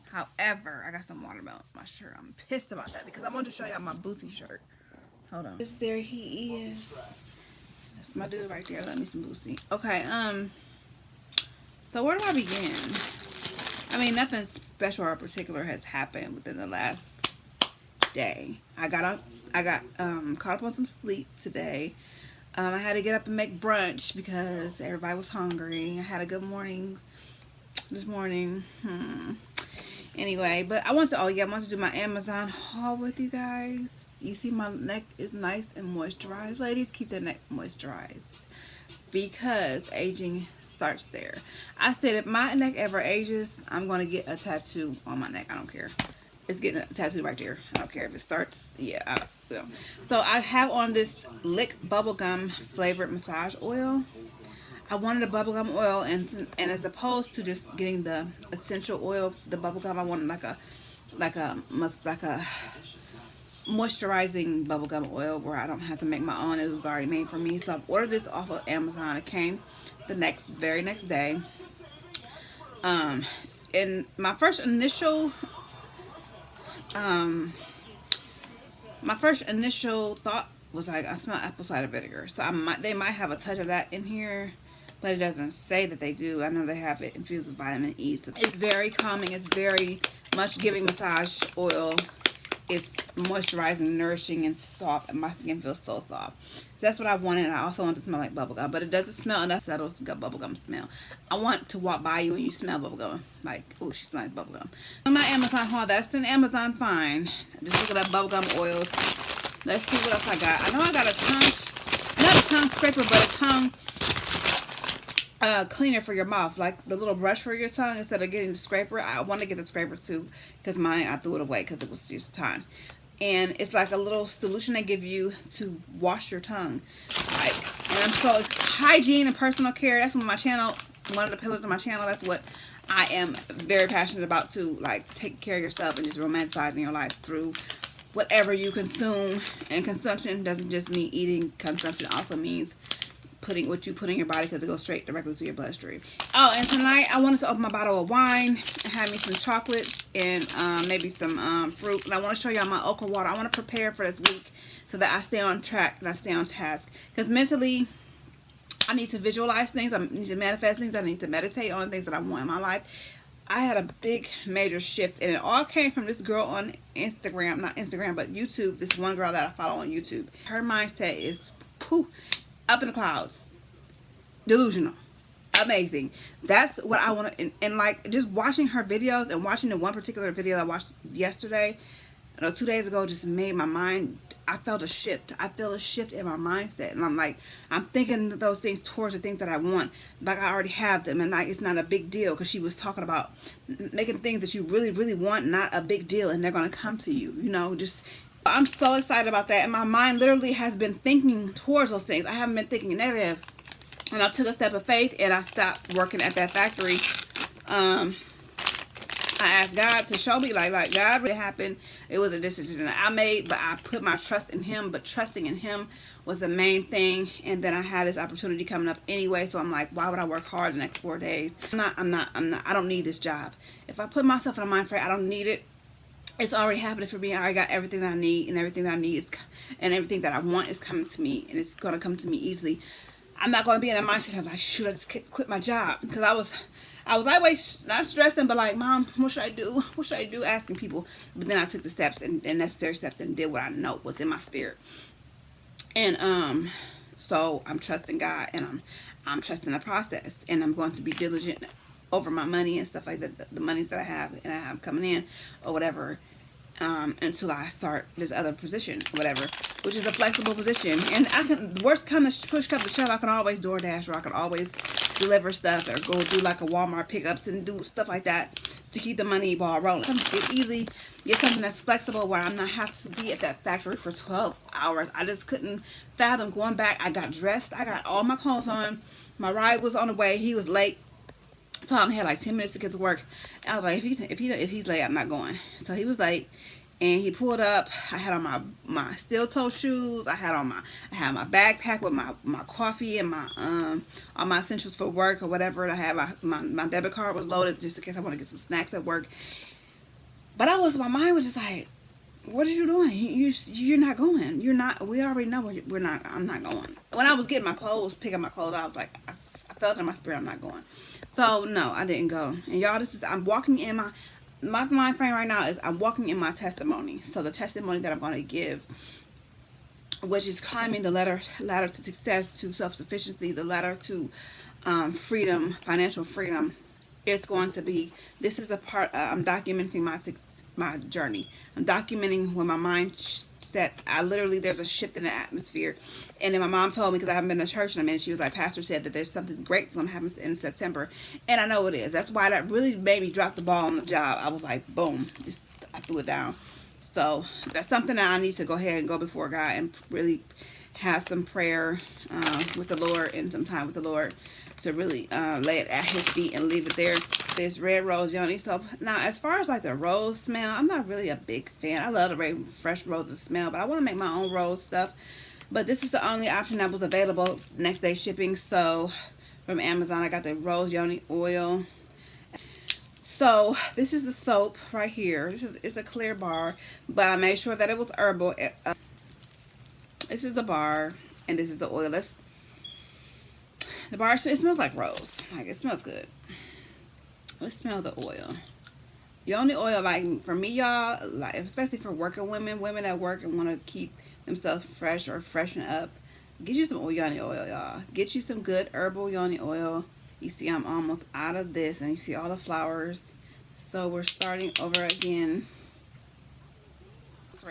Speaker 1: however, I got some watermelon on my shirt. I'm pissed about that because I wanted to show y'all my Bootsy shirt. Hold on. There he is. That's my dude right there. Let me some Bootsy. Okay, so where do I begin? I mean, nothing special or particular has happened within the last day. I got caught up on some sleep today. I had to get up and make brunch because everybody was hungry. I had a good morning this morning. Anyway, but I want to do my Amazon haul with you guys. You see my neck is nice and moisturized. Ladies, keep that neck moisturized, because aging starts there. I said if my neck ever ages, I'm going to get a tattoo on my neck. I don't care. It's getting a tattoo right there. I don't care if it starts. Yeah. So I have on this Lick bubblegum flavored massage oil. I wanted a bubblegum oil, and as opposed to just getting the essential oil, the bubblegum, I wanted like a moisturizing bubblegum oil where I don't have to make my own. It was already made for me. So I ordered this off of Amazon. It came the very next day. And my first initial thought was like, I smell apple cider vinegar. So they might have a touch of that in here, but it doesn't say that they do. I know they have it infused with vitamin E. So it's very calming. It's very much giving massage oil. It's moisturizing, nourishing, and soft, and my skin feels so soft. That's what I wanted. I also want it to smell like bubblegum, but it doesn't smell enough settles to get bubblegum smell. I want to walk by you and you smell bubblegum. Like, oh, she smells like bubblegum. On my Amazon haul, that's an Amazon find. Just look at that bubblegum oils. Let's see what else I got. I know I got not a tongue scraper, but a tongue cleaner for your mouth, like the little brush for your tongue. Instead of getting the scraper, I want to get the scraper too, because mine, I threw it away because it was just time. And it's like a little solution they give you to wash your tongue. And I'm so, hygiene and personal care, that's what my channel, one of the pillars of my channel, that's what I am very passionate about too. Like, take care of yourself and just romanticizing your life through whatever you consume. And consumption doesn't just mean eating. Consumption also means what you put in your body, because it goes straight directly to your bloodstream. Oh, and tonight I wanted to open my bottle of wine and have me some chocolates and maybe some fruit. And I want to show y'all my okra water. I want to prepare for this week so that I stay on track and I stay on task. Because mentally, I need to visualize things. I need to manifest things. I need to meditate on the things that I want in my life. I had a big major shift, and it all came from this girl on Instagram, not Instagram, but YouTube. This one girl that I follow on YouTube. Her mindset is up in the clouds, delusional, amazing. That's what I want to, and like just watching her videos and watching the one particular video I watched yesterday, 2 days ago, just made my mind, I felt a shift. I feel a shift in my mindset, and I'm like, I'm thinking those things towards the things that I want, like I already have them, and like it's not a big deal, because she was talking about making things that you really, really want not a big deal, and they're going to come to you, just. I'm so excited about that, and my mind literally has been thinking towards those things. I haven't been thinking negative, and I took a step of faith, and I stopped working at that factory
Speaker 2: I asked God to show me, like God really happened. It was a decision that I made, but I put my trust in Him. But trusting in Him was the main thing. And then I had this opportunity coming up anyway, so I'm like, why would I work hard the next 4 days? I don't need this job. If I put myself in a mind frame, I don't need it. It's already happening for me. I already got everything that I need, and everything that I need is, and everything that I want is coming to me, and it's gonna come to me easily. I'm not gonna be in a mindset of like, should I just quit my job? Because I was always not stressing, but like, Mom, what should I do? What should I do? Asking people. But then I took the steps and necessary steps and did what I know was in my spirit. And so I'm trusting God, and I'm trusting the process, and I'm going to be diligent over my money and stuff like that, the monies that I have and I have coming in or whatever, until I start this other position or whatever, which is a flexible position. And I can, worst come to push come to shove, I can always DoorDash, or I can always deliver stuff, or go do like a Walmart pickups and do stuff like that to keep the money ball rolling. It's easy. Get something that's flexible where I'm not have to be at that factory for 12 hours. I just couldn't fathom going back. I got dressed. I got all my clothes on. My ride was on the way. He was late. So I only had like 10 minutes to get to work. And I was like, if he's late, I'm not going. So he was late, and he pulled up. I had on my steel toe shoes. I had my backpack with my coffee and my all my essentials for work or whatever. And I had my debit card was loaded just in case I want to get some snacks at work. But my mind was just like, what are you doing? You're not going. You're not. We already know we're not. I'm not going. When I was getting my clothes, picking my clothes, I was like, I felt in my spirit, I'm not going. So no, I didn't go. And y'all, I'm walking in my mind frame right now is I'm walking in my testimony. So the testimony that I'm going to give, which is climbing the ladder to success, to self-sufficiency, the ladder to freedom, financial freedom. It's going to be, this is a part, I'm documenting my journey. I'm documenting when my mind set, there's a shift in the atmosphere. And then my mom told me, because I haven't been to church in a minute, she was like, Pastor said that there's something great that's going to happen in September. And I know it is. That's why that really made me drop the ball on the job. I was like, boom, I threw it down. So that's something that I need to go ahead and go before God and really have some prayer with the Lord and some time with the Lord to really lay it at His feet and leave it there. This red rose yoni soap. Now, as far as like the rose smell, I'm not really a big fan. I love the fresh roses smell, but I want to make my own rose stuff. But this is the only option that was available, next day shipping. So from Amazon, I got the rose yoni oil. So this is the soap right here. It's a clear bar, but I made sure that it was herbal. This is the bar, and this is the oil. The bar, it smells like rose. Like, it smells good. Let's smell the oil. Yoni oil, like, for me, y'all, like, especially for working women that work and want to keep themselves fresh or freshen up, get you some yoni oil, y'all. Get you some good herbal yoni oil. You see, I'm almost out of this, and you see all the flowers. So we're starting over again. So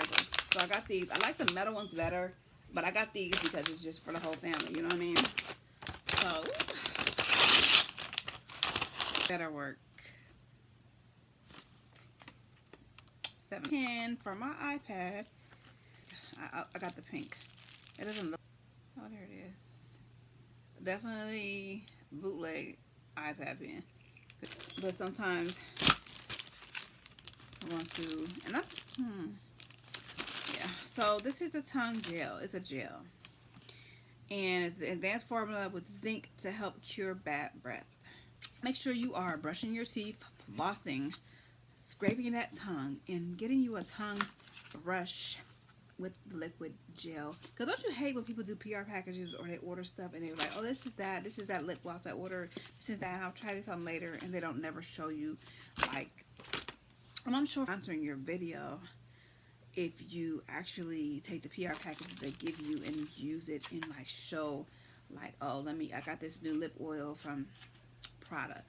Speaker 2: I got these. I like the metal ones better, but I got these because it's just for the whole family. You know what I mean? So better work. 710 for my iPad. I got the pink. It doesn't look. Oh, there it is. Definitely bootleg iPad pen. But sometimes I want to, and yeah. So this is the tongue gel. It's a gel, and it's the advanced formula with zinc to help cure bad breath. Make sure you are brushing your teeth, flossing, scraping that tongue, and getting you a tongue brush with liquid gel. Because don't you hate when people do PR packages or they order stuff and they're like, oh, this is that lip gloss I ordered, this is that, and I'll try this on later, and they don't never show you, like, and I'm sure answering your video if you actually take the PR package that they give you and use it and like show, like, oh, I got this new lip oil from Prada.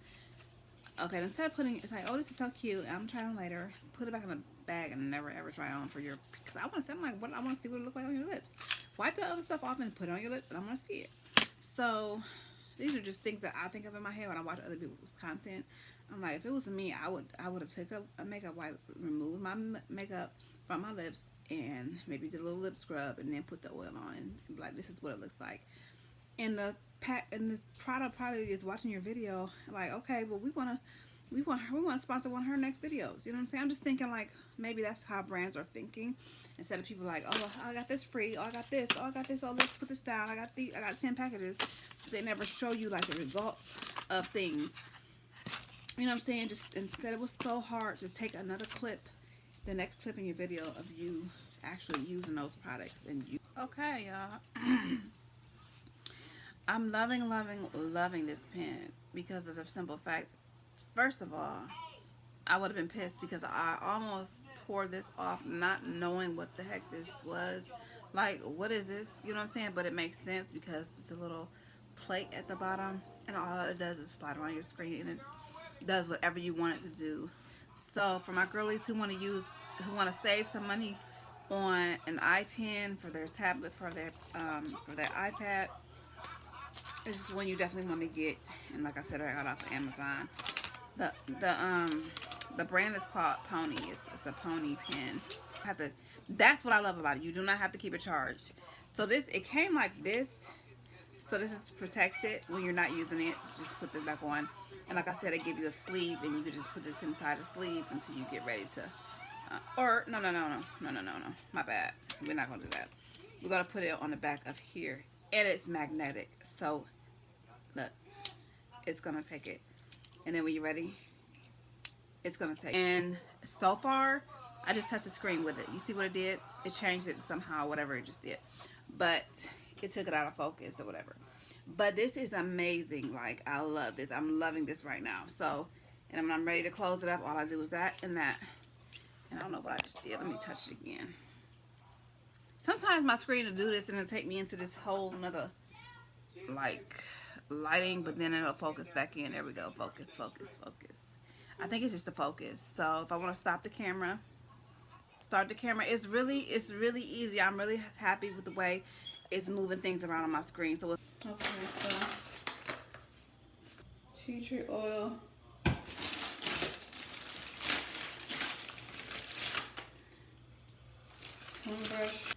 Speaker 2: Okay, instead of putting, it's like, oh, this is so cute, I'm trying on later, put it back in the bag and never ever try it on for your, because I want to, I'm like, what, I want to see what it looks like on your lips. Wipe the other stuff off and put it on your lips, and I want to see it. So these are just things that I think of in my head when I watch other people's content. I'm like, if it was me, I would have taken a makeup wipe, removed my makeup from my lips, and maybe did a little lip scrub, and then put the oil on, and be like, this is what it looks like. And the product probably is watching your video, like, okay, well, we want to we want to sponsor one of her next videos. You know what I'm saying? I'm just thinking like maybe that's how brands are thinking, instead of people like, oh, I got this free, oh, I got this, oh, I got this, oh, let's put this down, I got 10 packages. They never show you like the results of things. You know what I'm saying? Just instead, it was so hard to take another clip, the next clip in your video of you actually using those products. And you, okay, y'all. I'm loving this pen because of the simple fact, first of all, I would have been pissed because I almost tore this off not knowing what the heck this was. Like, what is this? You know what I'm saying? But it makes sense because it's a little plate at the bottom, and all it does is slide around your screen, and it does whatever you want it to do. So for my girlies who who want to save some money on an iPen for their tablet, for their iPad, this is one you definitely want to get. And like I said, I got off of Amazon. The the um the brand is called Pony. It's a Pony pen. That's what I love about it. You do not have to keep it charged. So it came like this. So this is protected when you're not using it. Just put this back on. And like I said, it give you a sleeve, and you can just put this inside the sleeve until you get ready to. Or no. My bad. We're not gonna do that. We're gonna put it on the back of here, and it's magnetic. So look, it's gonna take it. And then when you're ready, it's gonna take. And so far, I just touched the screen with it. You see what it did? It changed it somehow, whatever it just did. But it took it out of focus or whatever. But this is amazing. Like, I love this. I'm loving this right now. So, and when I'm ready to close it up, all I do is that and that. And I don't know what I just did. Let me touch it again. Sometimes my screen will do this and it'll take me into this whole another, like, lighting, but then it'll focus back in. There we go. Focus. I think it's just the focus. So if I want to stop the camera, start the camera, it's really easy. I'm really happy with the way it's moving things around on my screen. So okay, so tea tree oil, tone brush.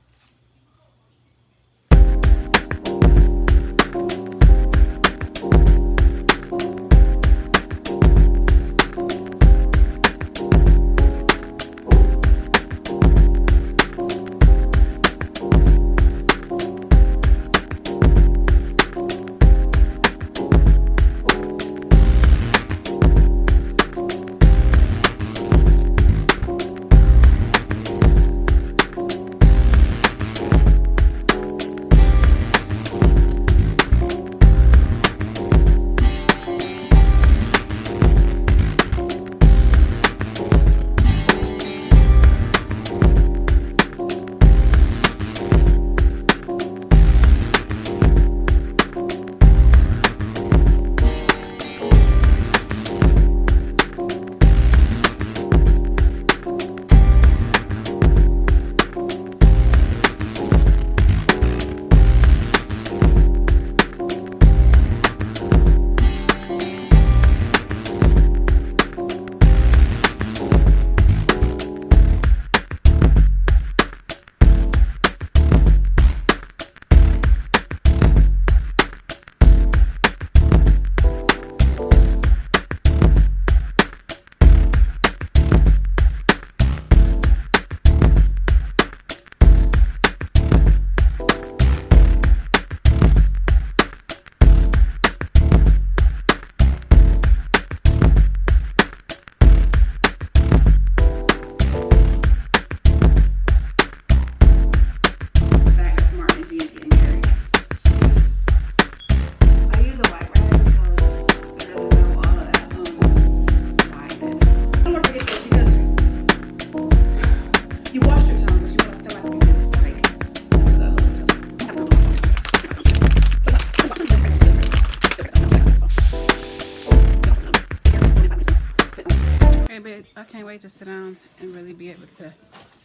Speaker 2: I can't wait to sit down and really be able to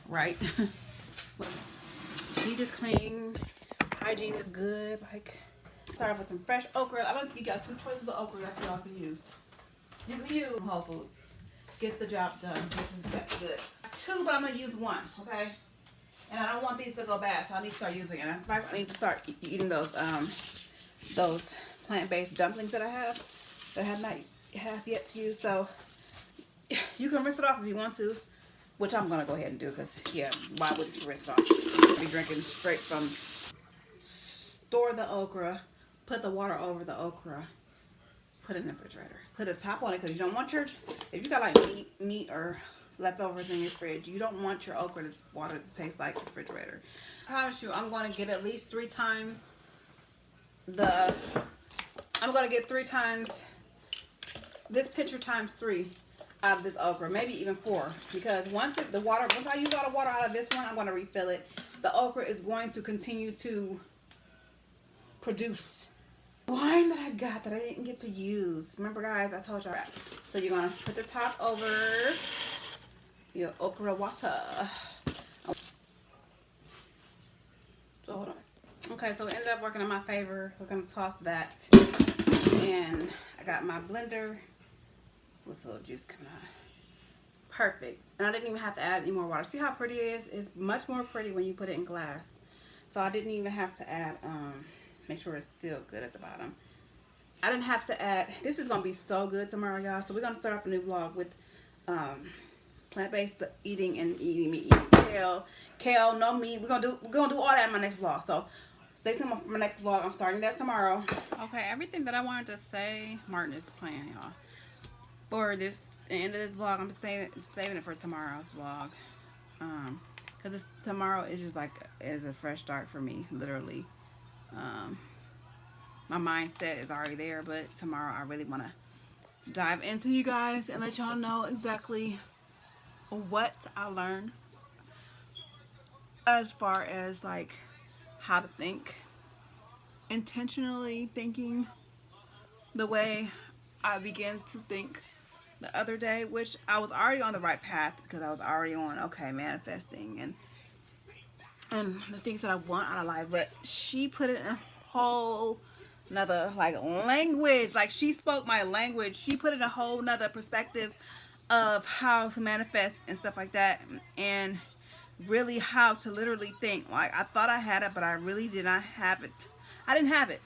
Speaker 2: write. Teeth is clean, hygiene is good. Like, sorry for some fresh okra. I don't think you got two choices of okra that y'all can use. You can use Whole Foods. Gets the job done. That's good. Two, but I'm gonna use one. Okay. And I don't want these to go bad, so I need to start using it. In fact, I need to start eating those plant-based dumplings that I have yet to use. So You can rinse it off if you want to, which I'm gonna go ahead and do because yeah, why wouldn't you rinse it off? Be drinking straight from. Store the okra, put the water over the okra, put it in the refrigerator. Put a top on it because you don't want your, if you got like meat or leftovers in your fridge, you don't want your okra water to taste like refrigerator. I promise you, I'm going to get at least 3 times I'm going to get 3 times this pitcher times 3 out of this okra, maybe even 4, because once I use all the water out of this one, I'm going to refill it. The okra is going to continue to produce wine that I got that I didn't get to use. Remember, guys, I told y'all that. So you're gonna put the top over your okra water. So hold on. Okay, so it ended up working in my favor. We're gonna toss that, and I got my blender with a little juice coming out. Perfect. And I didn't even have to add any more water. See how pretty it is? It's much more pretty when you put it in glass. So I didn't even have to add make sure it's still good at the bottom. I didn't have to add, this is going to be so good tomorrow, y'all. So we're going to start off a new vlog with plant-based eating and eating meat, eating kale, no meat. We're going to do all that in my next vlog. So stay tuned for my next vlog. I'm starting that tomorrow. Okay, everything that I wanted to say, Martin is playing, y'all. For this, the end of this vlog, I'm saving it for tomorrow's vlog. Because tomorrow is just like, is a fresh start for me, literally. My mindset is already there, but tomorrow I really want to dive into you guys and let y'all know exactly what I learned as far as like how to think, intentionally thinking the way I began to think the other day, which I was already on the right path because I was already on, okay, manifesting and the things that I want out of life. But she put it in a whole nother like language. Like, she spoke my language. She put it in a whole nother perspective of how to manifest and stuff like that, and really how to literally think. Like, I thought I had it, but I really did not have it. I didn't have it.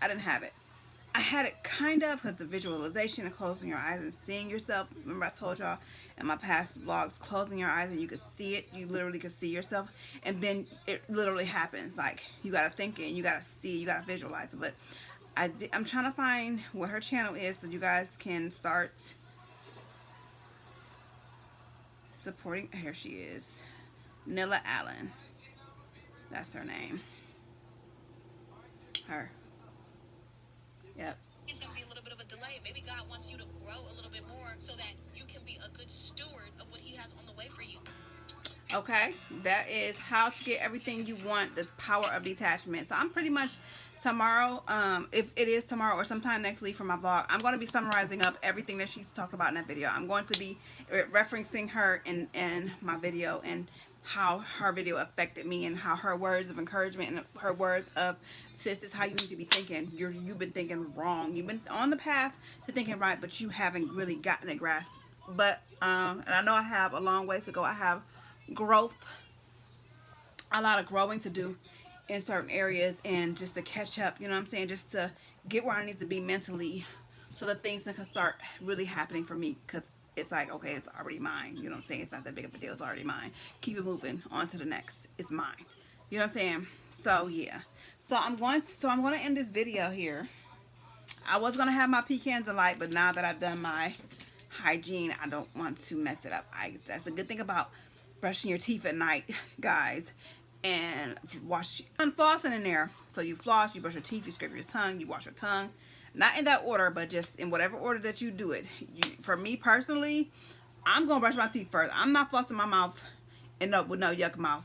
Speaker 2: I had it kind of, because the visualization and closing your eyes and seeing yourself. Remember I told y'all in my past vlogs, closing your eyes and you could see it. You literally could see yourself, and then it literally happens. Like, you got to think it, and you got to see it, you got to visualize it. But I'm trying to find what her channel is so you guys can start supporting. Here she is. Nilla Allen. That's her name. Her. Yep.
Speaker 4: It's going to be a little bit of a delay. Maybe God wants you to grow a little bit more so that you can be a good steward of what he has on the way for you.
Speaker 2: Okay, that is how to get everything you want, the power of detachment. So I'm pretty much tomorrow, if it is tomorrow or sometime next week for my vlog, I'm going to be summarizing up everything that she's talked about in that video. I'm going to be referencing her in my video, and how her video affected me, and how her words of encouragement and her words of, sis, this is how you need to be thinking. You've been thinking wrong. You've been on the path to thinking right, but you haven't really gotten a grasp. But and I know I have a long way to go. I have growth, a lot of growing to do in certain areas, and just to catch up, you know what I'm saying, just to get where I need to be mentally, so that things can start really happening for me. Because it's like, okay, it's already mine, you know what I'm saying, it's not that big of a deal, it's already mine, keep it moving on to the next, it's mine, you know what I'm saying. So yeah, so I'm going to end this video here. I was going to have my pecans and light, but now that I've done my hygiene, I don't want to mess it up. That's a good thing about brushing your teeth at night, guys, and flossing in there. So you floss, you brush your teeth, you scrape your tongue, you wash your tongue, not in that order, but just in whatever order that you do it. For me personally, I'm gonna brush my teeth first. I'm not flossing my mouth and with no yuck mouth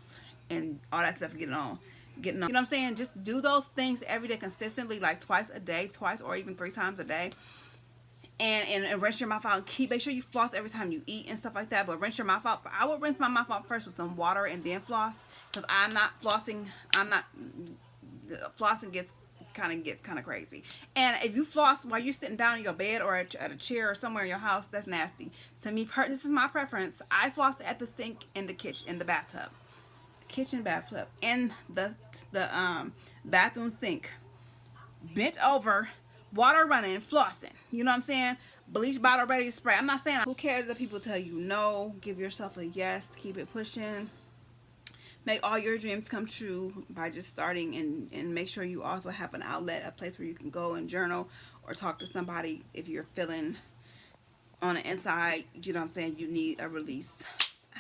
Speaker 2: and all that stuff getting on. You know what I'm saying? Just do those things every day consistently, like twice a day, twice or even 3 times a day. And rinse your mouth out. Make sure you floss every time you eat and stuff like that. But rinse your mouth out. I would rinse my mouth out first with some water and then floss, because I'm not flossing. Flossing gets kind of crazy. And if you floss while you're sitting down in your bed or at a chair or somewhere in your house, that's nasty. To me, this is my preference. I floss at the sink in the kitchen, in the bathtub, in the bathroom sink, bent over, water running, flossing. You know what I'm saying? bleach bottle ready to spray. I'm not saying, who cares that people tell you no? Give yourself a yes. Keep it pushing. Make all your dreams come true by just starting, and make sure you also have an outlet, a place where you can go and journal or talk to somebody if you're feeling on the inside, you know what I'm saying, you need a release.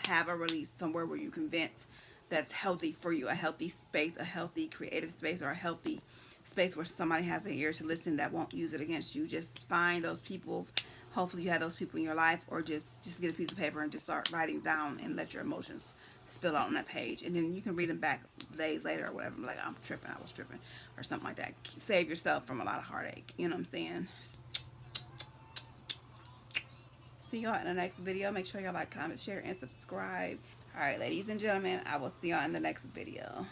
Speaker 2: Have a release somewhere where you can vent, that's healthy for you, a healthy space, a healthy creative space, or a healthy space where somebody has an ear to listen that won't use it against you. Just find those people. Hopefully you have those people in your life, or just get a piece of paper and just start writing down and let your emotions spill out on that page, and then you can read them back days later or whatever, like, I'm tripping, I was tripping, or something like that. Save yourself from a lot of heartache, you know what I'm saying? See y'all in the next video. Make sure y'all like, comment, share, and subscribe. All right, ladies and gentlemen, I will see y'all in the next video.